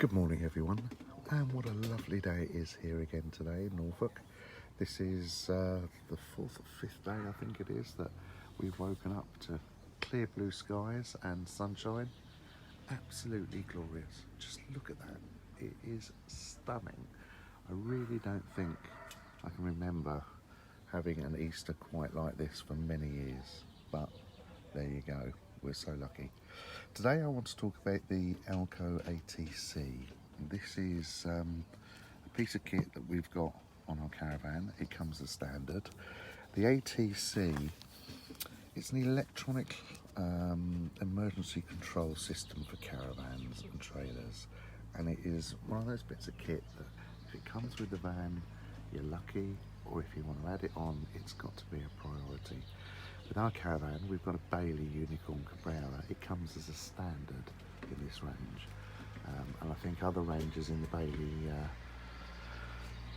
Good morning everyone, and what a lovely day it is here again today in Norfolk. This is the 4th or 5th day I think it is that we've woken up to clear blue skies and sunshine. Absolutely glorious. Just look at that, it is stunning. I really don't think I can remember having an Easter quite like this for many years, but there you go, we're so lucky. Today I want to talk about the Elco ATC. This is a piece of kit that we've got on our Caravan. It comes as standard. The ATC is an electronic emergency control system for caravans and trailers, and it is one of those bits of kit that if it comes with the van you're lucky, or if you want to add it on it's got to be a priority. With our Caravan, we've got a Bailey Unicorn Cabrera. It comes as a standard in this range, and I think other ranges in the Bailey,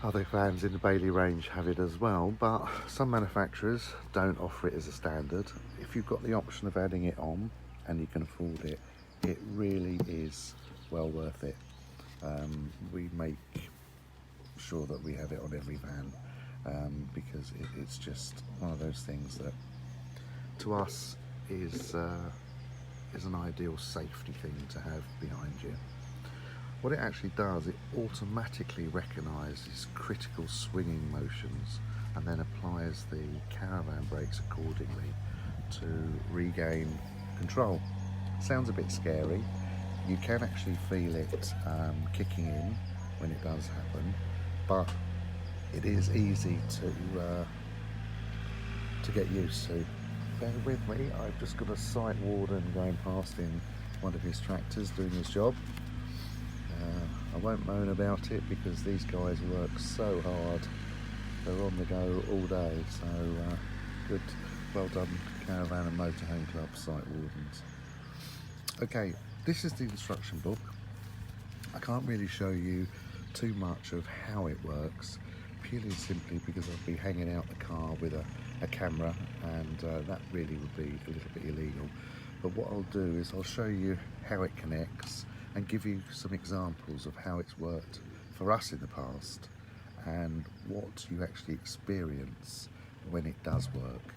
other vans in the Bailey range have it as well. But some manufacturers don't offer it as a standard. If you've got the option of adding it on and you can afford it, it really is well worth it. We make sure that we have it on every van because it's just one of those things that to us is an ideal safety thing to have behind you. What it actually does, it automatically recognises critical swinging motions and then applies the Caravan brakes accordingly to regain control. Sounds a bit scary. You can actually feel it kicking in when it does happen, but it is easy to get used to. Bear with me, I've just got a site warden going past in one of his tractors doing his job. I won't moan about it because these guys work so hard. They're on the go all day, so good, well done Caravan and Motorhome Club site wardens. Okay, this is the instruction book. I can't really show you too much of how it works, purely and simply because I'll be hanging out the car with a camera, and that really would be a little bit illegal. But what I'll do is I'll show you how it connects and give you some examples of how it's worked for us in the past and what you actually experience when it does work.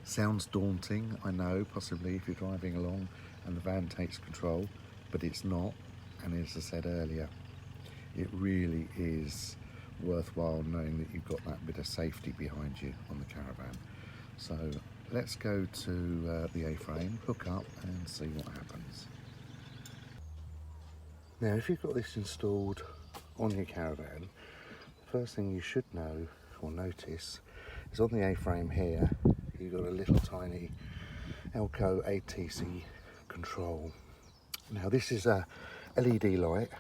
Sounds daunting, I know, possibly if you're driving along and the van takes control, but it's not, and as I said earlier, it really is worthwhile knowing that you've got that bit of safety behind you on the Caravan. So let's go to the A-frame, hook up and see what happens. Now if you've got this installed on your Caravan, the first thing you should know or notice is on the A-frame here you've got a little tiny Elco ATC control. Now this is a LED light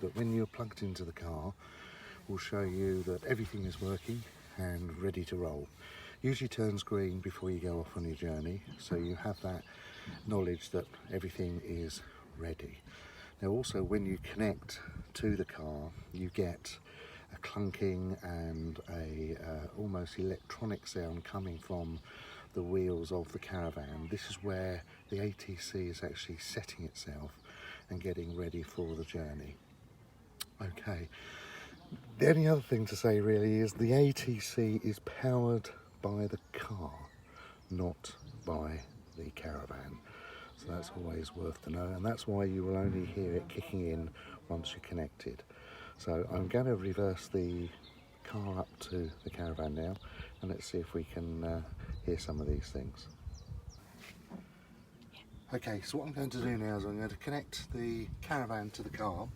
that when you're plugged into the car will show you that everything is working and ready to roll. Usually turns green before you go off on your journey, so you have that knowledge that everything is ready. Now also when you connect to the car you get a clunking and a almost electronic sound coming from the wheels of the Caravan. This is where the ATC is actually setting itself and getting ready for the journey. Okay. The only other thing to say really is the ATC is powered by the car, not by the Caravan. So that's always worth to know, and that's why you will only hear it kicking in once you're connected. So I'm going to reverse the car up to the Caravan now, and let's see if we can hear some of these things. Okay, so what I'm going to do now is I'm going to connect the Caravan to the car,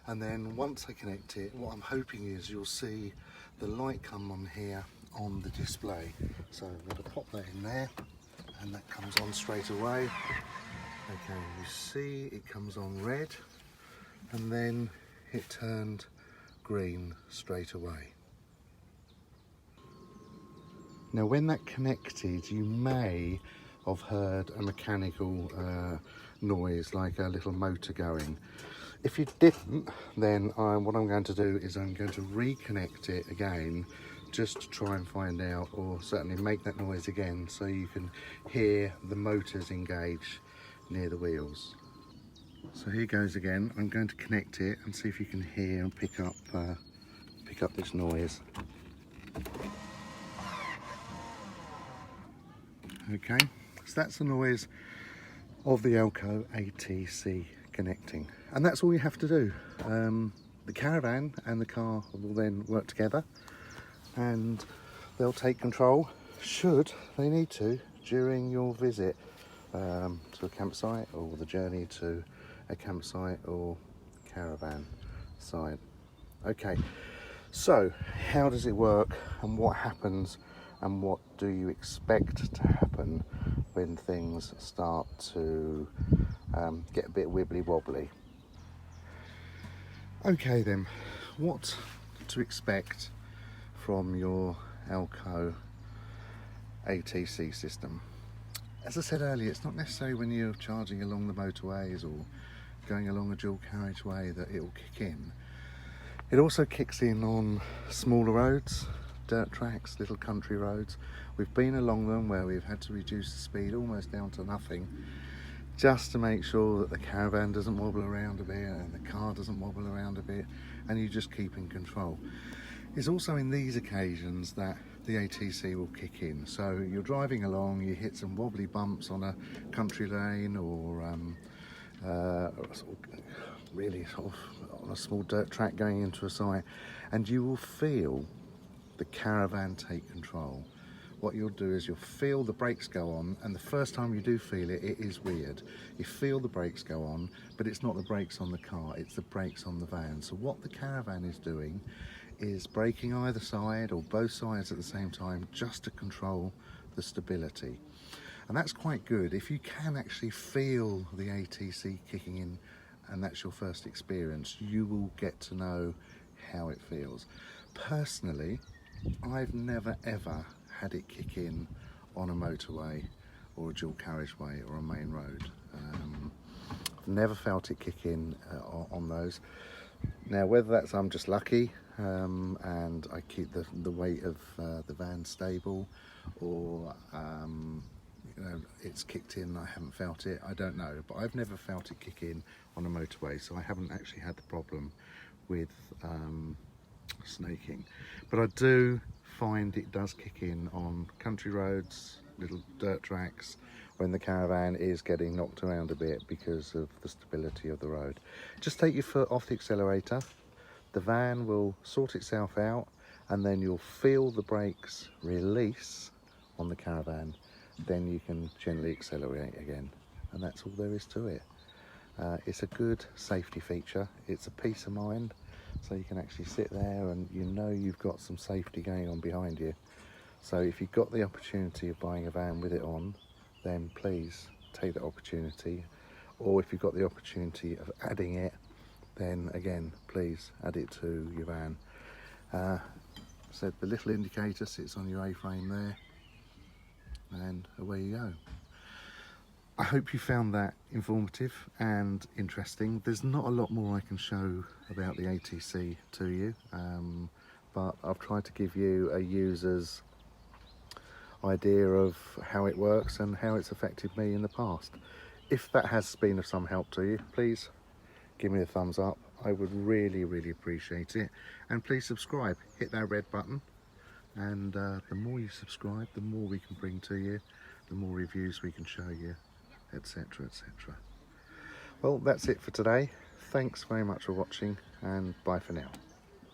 and then once I connect it, what I'm hoping is you'll see the light come on here on the display. So I'm going to pop that in there and that comes on straight away. Okay, you see it comes on red and then it turned green straight away. Now when that connected you may have heard a mechanical noise like a little motor going. If you didn't, then what I'm going to do is I'm going to reconnect it again just to try and find out, or certainly make that noise again so you can hear the motors engage near the wheels. So here goes again. I'm going to connect it and see if you can hear and pick up this noise. Okay, so that's the noise of the Elco ATC connecting, and that's all you have to do. The Caravan and the car will then work together, and they'll take control should they need to during your visit to a campsite, or the journey to a campsite or caravan site. Okay, so how does it work, and what happens, and what do you expect to happen when things start to get a bit wibbly wobbly? Okay then, what to expect from your Elco ATC system? As I said earlier, it's not necessarily when you're charging along the motorways or going along a dual carriageway that it will kick in. It also kicks in on smaller roads, dirt tracks, little country roads. We've been along them where we've had to reduce the speed almost down to nothing, just to make sure that the caravan doesn't wobble around a bit and the car doesn't wobble around a bit, and you just keep in control. It's also in these occasions that the ATC will kick in. So you're driving along, you hit some wobbly bumps on a country lane, or really sort of on a small dirt track going into a site, and you will feel the caravan take control. What you'll do is you'll feel the brakes go on, and the first time you do feel it, it is weird. You feel the brakes go on, but it's not the brakes on the car, it's the brakes on the van. So what the Caravan is doing is braking either side or both sides at the same time, just to control the stability. And that's quite good. If you can actually feel the ATC kicking in, and that's your first experience, you will get to know how it feels. Personally, I've never ever had it kick in on a motorway or a dual carriageway or a main road. I've never felt it kick in on those. Now, whether that's I'm just lucky and I keep the weight of the van stable, or you know, it's kicked in and I haven't felt it, I don't know. But I've never felt it kick in on a motorway, so I haven't actually had the problem with snaking. But I do find it does kick in on country roads, little dirt tracks, when the caravan is getting knocked around a bit because of the stability of the road. Just take your foot off the accelerator, the van will sort itself out, and then you'll feel the brakes release on the caravan. Then you can gently accelerate again, and that's all there is to it. It's a good safety feature, it's a peace of mind, so you can actually sit there and you know you've got some safety going on behind you. So if you've got the opportunity of buying a van with it on, then please take that opportunity. Or if you've got the opportunity of adding it, then again, please add it to your van. So the little indicator sits on your A-frame there, and away you go. I hope you found that informative and interesting. There's not a lot more I can show about the ATC to you, but I've tried to give you a user's idea of how it works and how it's affected me in the past. If that has been of some help to you, please give me a thumbs up. I would really, really appreciate it. And please subscribe, hit that red button. And the more you subscribe, the more we can bring to you, the more reviews we can show you, etc, etc. Well, that's it for today. Thanks very much for watching, and bye for now.